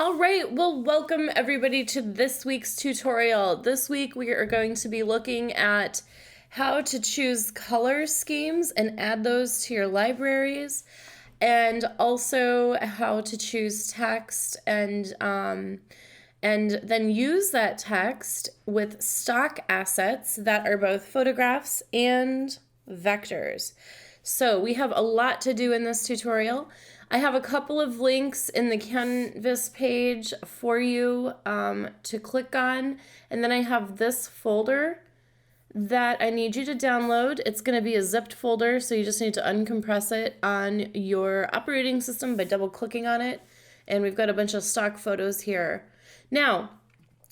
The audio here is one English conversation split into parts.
All right, well, welcome everybody to this week's tutorial. This week we are going to be looking at how to choose color schemes and add those to your libraries, and also how to choose text and then use that text with stock assets that are both photographs and vectors. So we have a lot to do in this tutorial. I have a couple of links in the Canvas page for you to click on, and then I have this folder that I need you to download. It's going to be a zipped folder, so you just need to uncompress it on your operating system by double clicking on it, and we've got a bunch of stock photos here. Now,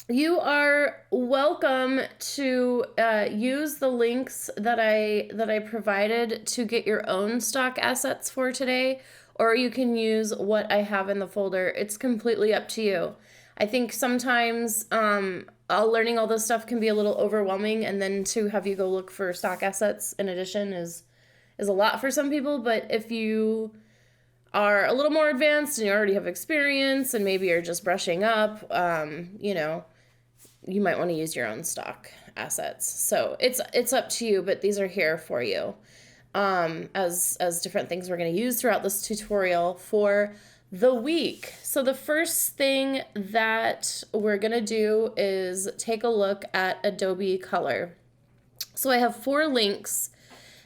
you are welcome to use the links that I provided to get your own stock assets for today, or you can use what I have in the folder. It's completely up to you. I think sometimes learning all this stuff can be a little overwhelming, and then to have you go look for stock assets in addition is a lot for some people. But if you are a little more advanced and you already have experience and maybe you're just brushing up, you might want to use your own stock assets. So it's up to you, but these are here for you as different things we're going to use throughout this tutorial for the week. So the first thing that we're going to do is take a look at Adobe Color. So I have 4 links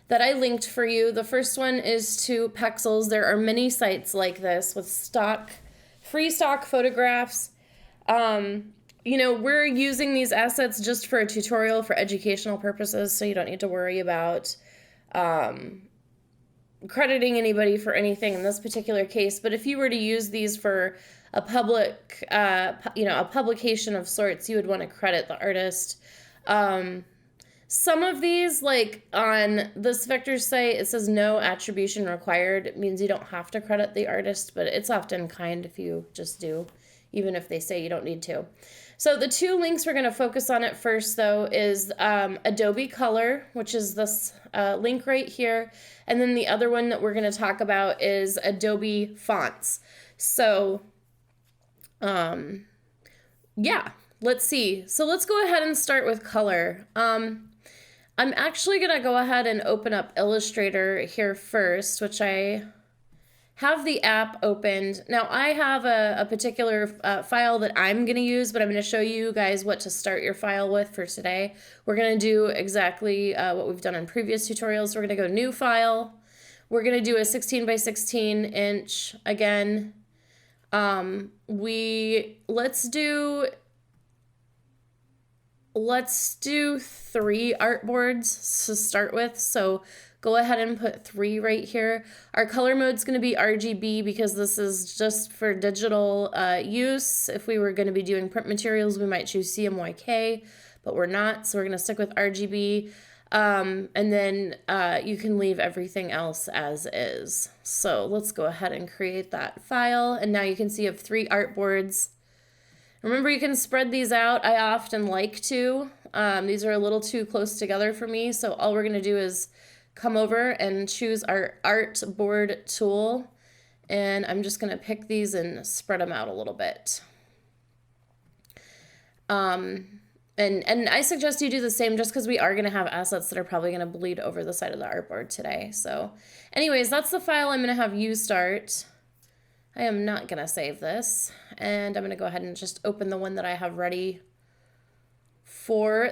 that I linked for you. The first one is to Pexels. There are many sites like this with free stock photographs. We're using these assets just for a tutorial for educational purposes, so you don't need to worry about crediting anybody for anything in this particular case. But if you were to use these for a a publication of sorts, you would want to credit the artist. Some of these, like on this vector site, it says no attribution required. It means you don't have to credit the artist, but it's often kind if you just do, even if they say you don't need to. So the 2 links we're going to focus on at first, though, is Adobe Color, which is this link right here. And then the other one that we're going to talk about is Adobe Fonts. So, yeah, let's see. So let's go ahead and start with Color. I'm actually going to go ahead and open up Illustrator here first, which I have the app opened. Now I have a particular file that I'm going to use, but I'm going to show you guys what to start your file with for today. We're going to do exactly what we've done in previous tutorials. We're going to go new file. We're going to do a 16 by 16 inch again. Let's do 3 artboards to start with. So go ahead and put 3 right here. Our color mode is going to be RGB because this is just for digital use. If we were going to be doing print materials, we might choose CMYK, but we're not. So we're going to stick with RGB. And then you can leave everything else as is. So let's go ahead and create that file. And now you can see you have 3 artboards. Remember, you can spread these out. I often like to. These are a little too close together for me. So all we're going to do is come over and choose our artboard tool. And I'm just going to pick these and spread them out a little bit. And I suggest you do the same just because we are going to have assets that are probably going to bleed over the side of the artboard today. So anyways, that's the file I'm going to have you start. I am not going to save this, and I'm going to go ahead and just open the one that I have ready for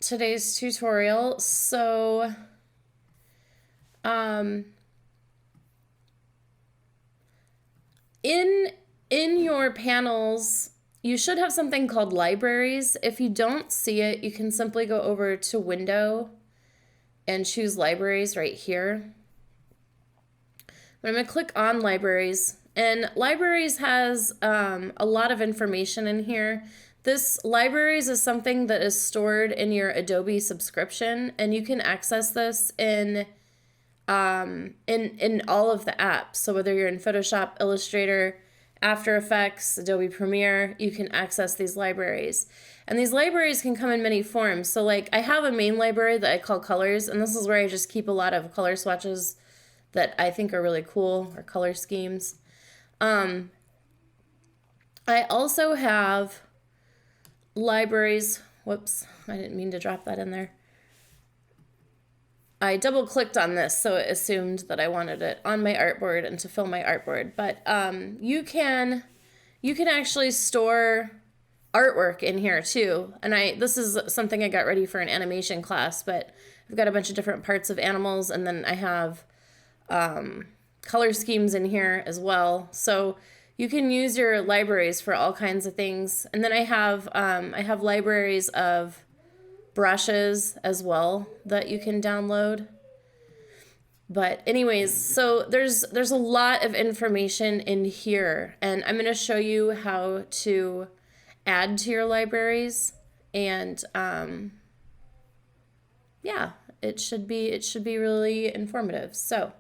today's tutorial. So, in your panels, you should have something called libraries. If you don't see it, you can simply go over to Window and choose Libraries right here. But I'm going to click on Libraries, and Libraries has a lot of information in here. This Libraries is something that is stored in your Adobe subscription, and you can access this in all of the apps. So whether you're in Photoshop, Illustrator, After Effects, Adobe Premiere, you can access these libraries. And these libraries can come in many forms. So like I have a main library that I call Colors, and this is where I just keep a lot of color swatches that I think are really cool, or color schemes. I also have libraries. Whoops, I didn't mean to drop that in there. I double clicked on this, so it assumed that I wanted it on my artboard and to fill my artboard. But you can actually store artwork in here too. And this is something I got ready for an animation class, but I've got a bunch of different parts of animals, and then I have color schemes in here as well. So you can use your libraries for all kinds of things. And then I have libraries of brushes as well that you can download. But anyways, so there's a lot of information in here, and I'm going to show you how to add to your libraries, and yeah, it should be really informative. So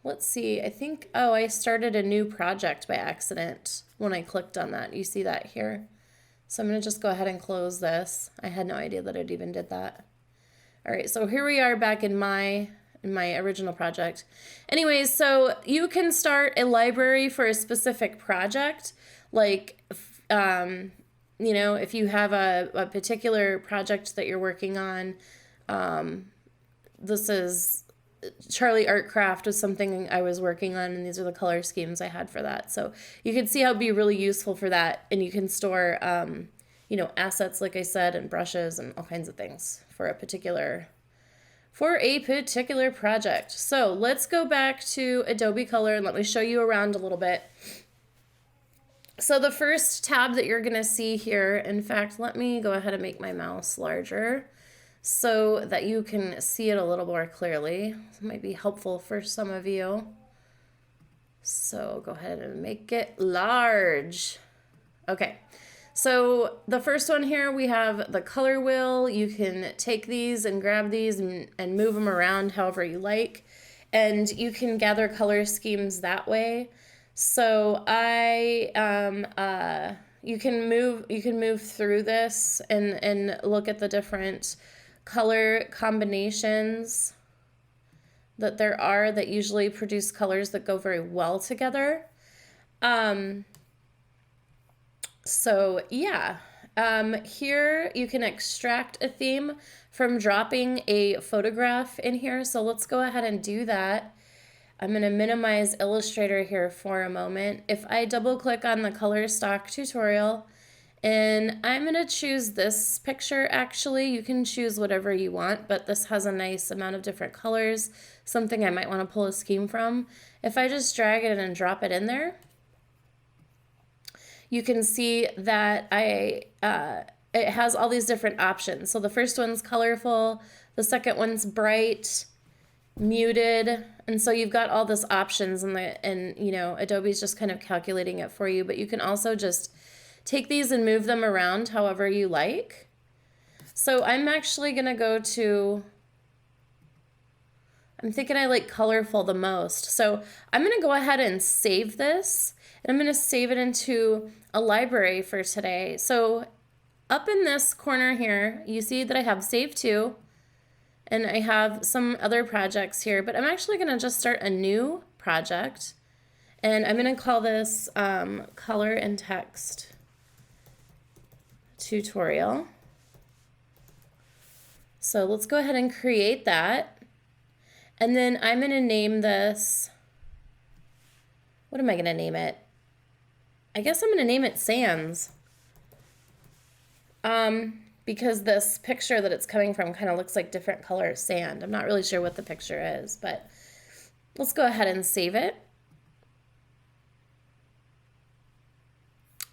let's see, I think, oh, I started a new project by accident when I clicked on that. You see that here? So I'm going to just go ahead and close this. I had no idea that it even did that. All right, so here we are back in my original project. Anyways, so you can start a library for a specific project. Like, you know, if you have a particular project that you're working on, this is Charlie Art Craft was something I was working on, and these are the color schemes I had for that. So you can see how it'd be really useful for that, and you can store, you know, assets, like I said, and brushes and all kinds of things for a particular project. So let's go back to Adobe Color and let me show you around a little bit. So the first tab that you're gonna see here, in fact, let me go ahead and make my mouse larger so that you can see it a little more clearly. It might be helpful for some of you. So go ahead and make it large. Okay, so the first one here, we have the color wheel. You can take these and grab these and move them around however you like, and you can gather color schemes that way. So you can move through this and look at the different color combinations that there are that usually produce colors that go very well together. So yeah, here you can extract a theme from dropping a photograph in here. So let's go ahead and do that. I'm going to minimize Illustrator here for a moment. If I double click on the color stock tutorial, and I'm going to choose this picture, actually, you can choose whatever you want, but this has a nice amount of different colors, something I might want to pull a scheme from. If I just drag it and drop it in there, you can see that it has all these different options. So the first one's colorful, the second one's bright, muted, and so you've got all this options, and you know, Adobe's just kind of calculating it for you, but you can also just take these and move them around however you like. So I'm actually gonna go to, I'm thinking I like colorful the most. So I'm gonna go ahead and save this, and I'm gonna save it into a library for today. So up in this corner here, you see that I have Save To, and I have some other projects here, but I'm actually gonna just start a new project, and I'm gonna call this Color and Text Tutorial. So let's go ahead and create that. And then I'm gonna name this, what am I gonna name it? I guess I'm gonna name it Sands. Because this picture that it's coming from kind of looks like different color sand. I'm not really sure what the picture is, but let's go ahead and save it.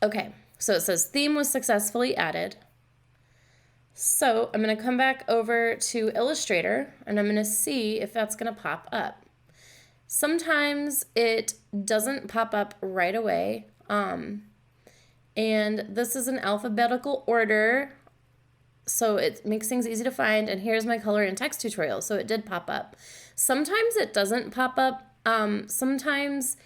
Okay, so it says theme was successfully added. So I'm going to come back over to Illustrator, and I'm going to see if that's going to pop up. Sometimes it doesn't pop up right away. And this is an alphabetical order, so it makes things easy to find. And here's my color and text tutorial. So it did pop up. Sometimes it doesn't pop up. Sometimes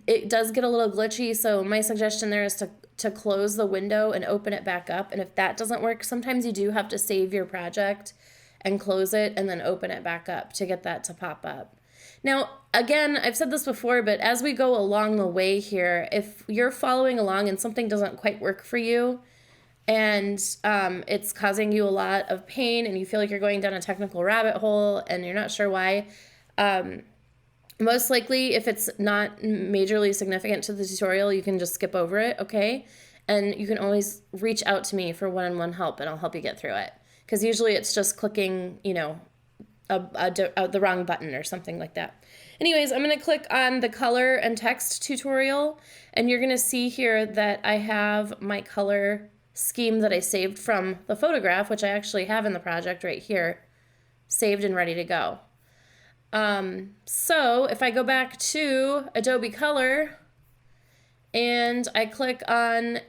it does get a little glitchy. So my suggestion there is to close the window and open it back up. And if that doesn't work, sometimes you do have to save your project and close it and then open it back up to get that to pop up. Now, again, I've said this before, but as we go along the way here, if you're following along and something doesn't quite work for you, and it's causing you a lot of pain and you feel like you're going down a technical rabbit hole and you're not sure why, most likely if it's not majorly significant to the tutorial, you can just skip over it, okay? And you can always reach out to me for one-on-one help and I'll help you get through it. Because usually it's just clicking, you know, the wrong button or something like that. Anyways, I'm going to click on the color and text tutorial, and you're going to see here that I have my color scheme that I saved from the photograph, which I actually have in the project right here, saved and ready to go. So if I go back to Adobe Color and I click on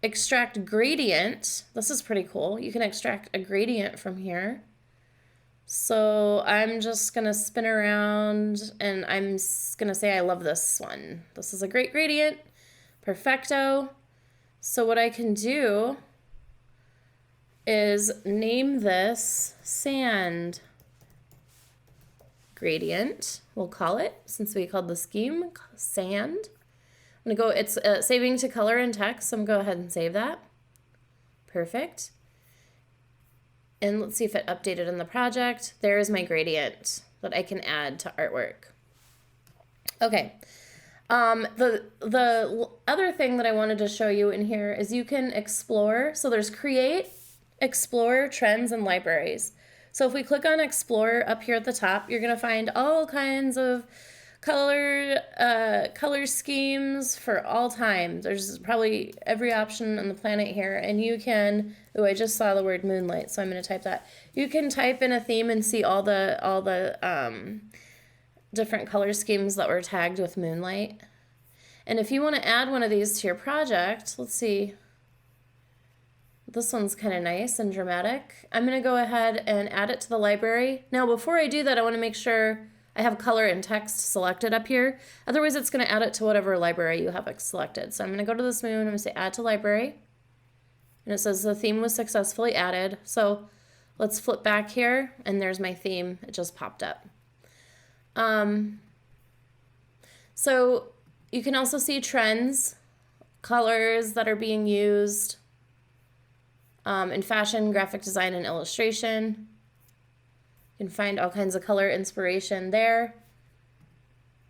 extract gradient, this is pretty cool. You can extract a gradient from here. So I'm just going to spin around and I'm going to say I love this one. This is a great gradient. Perfecto. So what I can do is name this sand gradient. We'll call it, since we called the scheme sand. I'm going to go, it's saving to color and text, so I'm going to go ahead and save that. Perfect. And let's see if it updated in the project. There's my gradient that I can add to artwork. Okay. The other thing that I wanted to show you in here is you can explore. So there's create, explore, trends, and libraries. So if we click on explore up here at the top, you're going to find all kinds of color schemes for all time. There's probably every option on the planet here, and you can, oh, I just saw the word moonlight, so I'm going to type that. You can type in a theme and see all the different color schemes that were tagged with moonlight. And if you want to add one of these to your project, let's see. This one's kind of nice and dramatic. I'm going to go ahead and add it to the library. Now, before I do that, I want to make sure I have color and text selected up here. Otherwise, it's going to add it to whatever library you have selected. So I'm going to go to this moon. I'm going to say add to library. And it says the theme was successfully added. So let's flip back here. And there's my theme. It just popped up. So you can also see trends, colors that are being used in fashion, graphic design, and illustration. You can find all kinds of color inspiration there.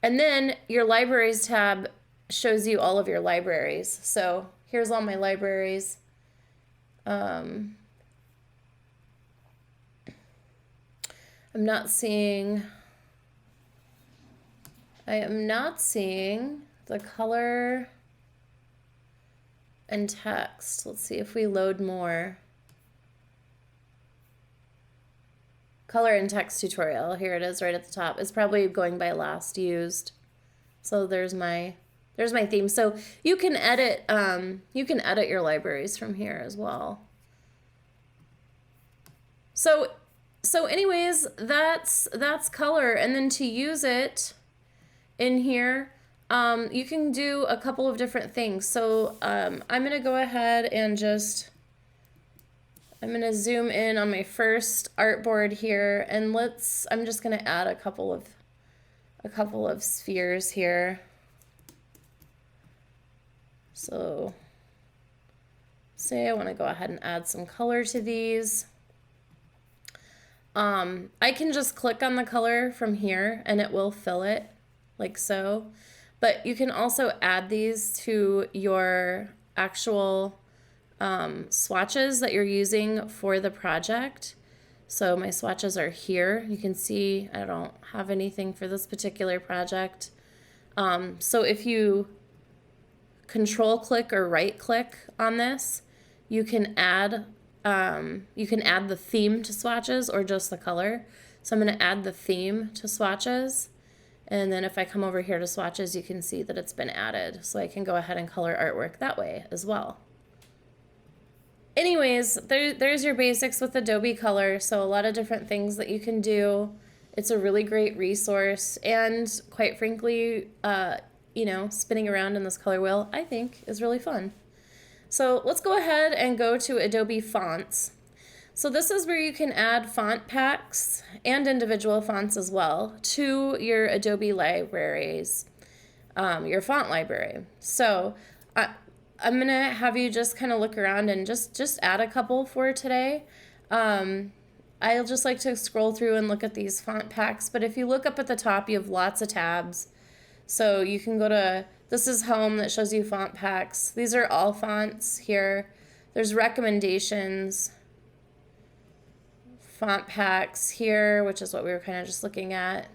And then your libraries tab shows you all of your libraries. So here's all my libraries. I'm not seeing, I am not seeing the color and text. Let's see if we load more. Color and text tutorial. Here it is right at the top. It's probably going by last used. So there's my theme. So you can edit your libraries from here as well. So anyways, that's color. And then to use it in here, you can do a couple of different things. So I'm gonna go ahead and I'm gonna zoom in on my first artboard here, and I'm just gonna add a couple of spheres here. So say I want to go ahead and add some color to these. I can just click on the color from here and it will fill it like so. But you can also add these to your actual swatches that you're using for the project. So my swatches are here. You can see I don't have anything for this particular project. So if you control click or right click on this, you can add the theme to swatches or just the color. So I'm going to add the theme to swatches. And then if I come over here to swatches, you can see that it's been added. So I can go ahead and color artwork that way as well. Anyways, there's your basics with Adobe Color. So a lot of different things that you can do. It's a really great resource. And quite frankly, spinning around in this color wheel, I think, is really fun. So let's go ahead and go to Adobe Fonts. So this is where you can add font packs and individual fonts as well to your Adobe libraries, your font library. So I'm gonna have you just kind of look around and just add a couple for today. I'll just like to scroll through and look at these font packs, but if you look up at the top, you have lots of tabs. So you can go to, this is home that shows you font packs. These are all fonts here. There's recommendations, font packs here, which is what we were kind of just looking at.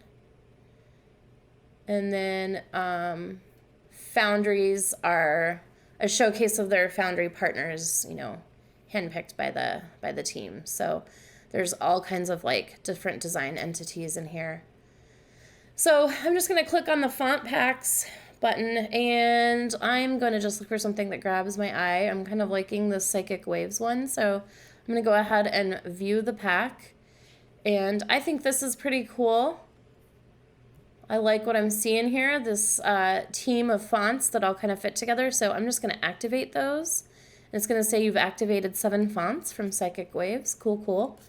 And then foundries are a showcase of their foundry partners, you know, handpicked by the team. So there's all kinds of like different design entities in here. So I'm just going to click on the font packs button, and I'm going to just look for something that grabs my eye. I'm kind of liking the Psychic Waves one, so I'm going to go ahead and view the pack. And I think this is pretty cool. I like what I'm seeing here, this team of fonts that all kind of fit together. So I'm just going to activate those. And it's going to say you've activated 7 fonts from Psychic Waves. Cool, cool.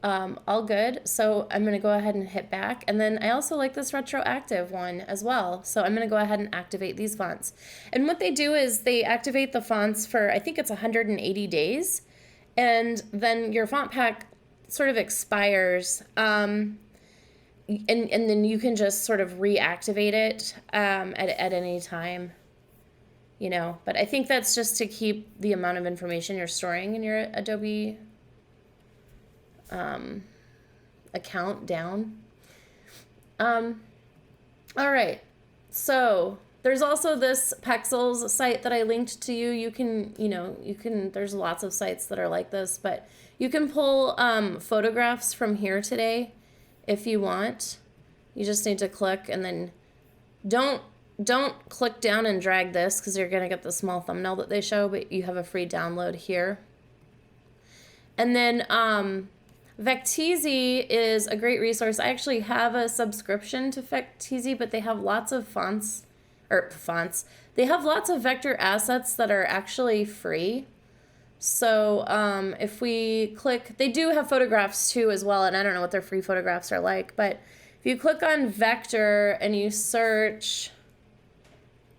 All good. So I'm going to go ahead and hit back. And then I also like this retroactive one as well. So I'm going to go ahead and activate these fonts. And what they do is they activate the fonts for, I think it's 180 days. And then your font pack sort of expires. And then you can just sort of reactivate it at any time, you know. But I think that's just to keep the amount of information you're storing in your Adobe account down. All right, so there's also this Pexels site that I linked to you. You can, there's lots of sites that are like this, but you can pull photographs from here today if you want. You just need to click, and then don't click down and drag this because you're gonna get the small thumbnail that they show, but you have a free download here. And then Vecteezy is a great resource. I actually have a subscription to Vecteezy, but they have lots of fonts. They have lots of vector assets that are actually free. So if we click, they do have photographs too as well, and I don't know what their free photographs are like, but if you click on vector and you search,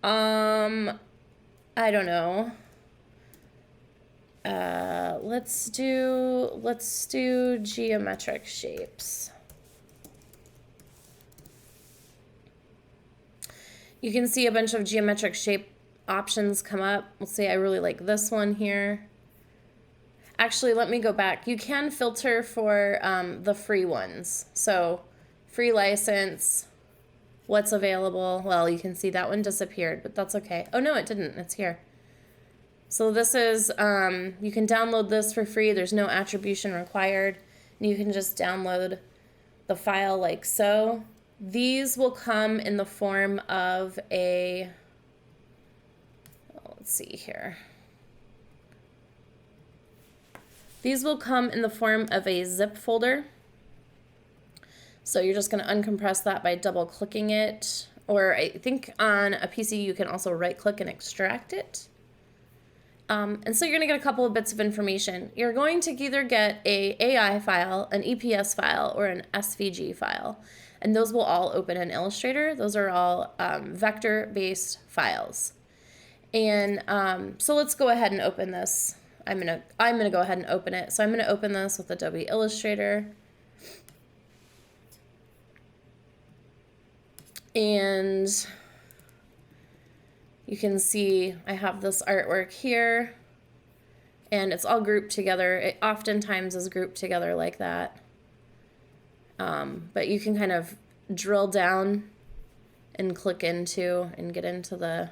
I don't know, let's do geometric shapes. You can see a bunch of geometric shape options come up. Let's say I really like this one here. Actually, let me go back. You can filter for the free ones. So free license, what's available. Well, you can see that one disappeared, but that's okay. Oh no, it didn't, it's here. So this is, you can download this for free. There's no attribution required. And you can just download the file like so. These will come in the form of a, let's see here. These will come in the form of a zip folder. So you're just going to uncompress that by double clicking it. Or I think on a PC you can also right click and extract it. And so you're going to get a couple of bits of information. You're going to either get a AI file, an EPS file, or an SVG file. And those will all open in Illustrator. Those are all vector-based files. And so let's go ahead and open this. I'm gonna go ahead and open it. So I'm gonna open this with Adobe Illustrator. And you can see I have this artwork here, and it's all grouped together. It oftentimes is grouped together like that. But you can kind of drill down and click into and get into the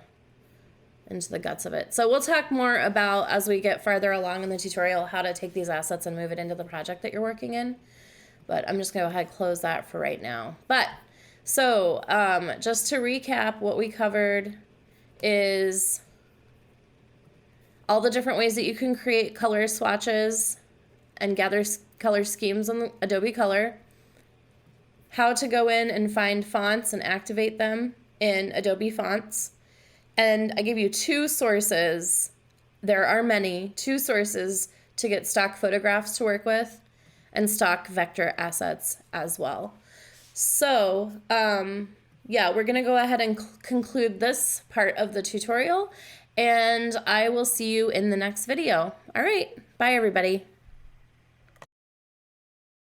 guts of it. So we'll talk more about, as we get farther along in the tutorial, how to take these assets and move it into the project that you're working in. But I'm just gonna go ahead and close that for right now. But so just to recap, what we covered is all the different ways that you can create color swatches and gather color schemes on Adobe Color, how to go in and find fonts and activate them in Adobe Fonts. And I gave you 2 sources. There are many, 2 sources to get stock photographs to work with and stock vector assets as well. So, yeah, we're going to go ahead and conclude this part of the tutorial, and I will see you in the next video. All right, bye everybody.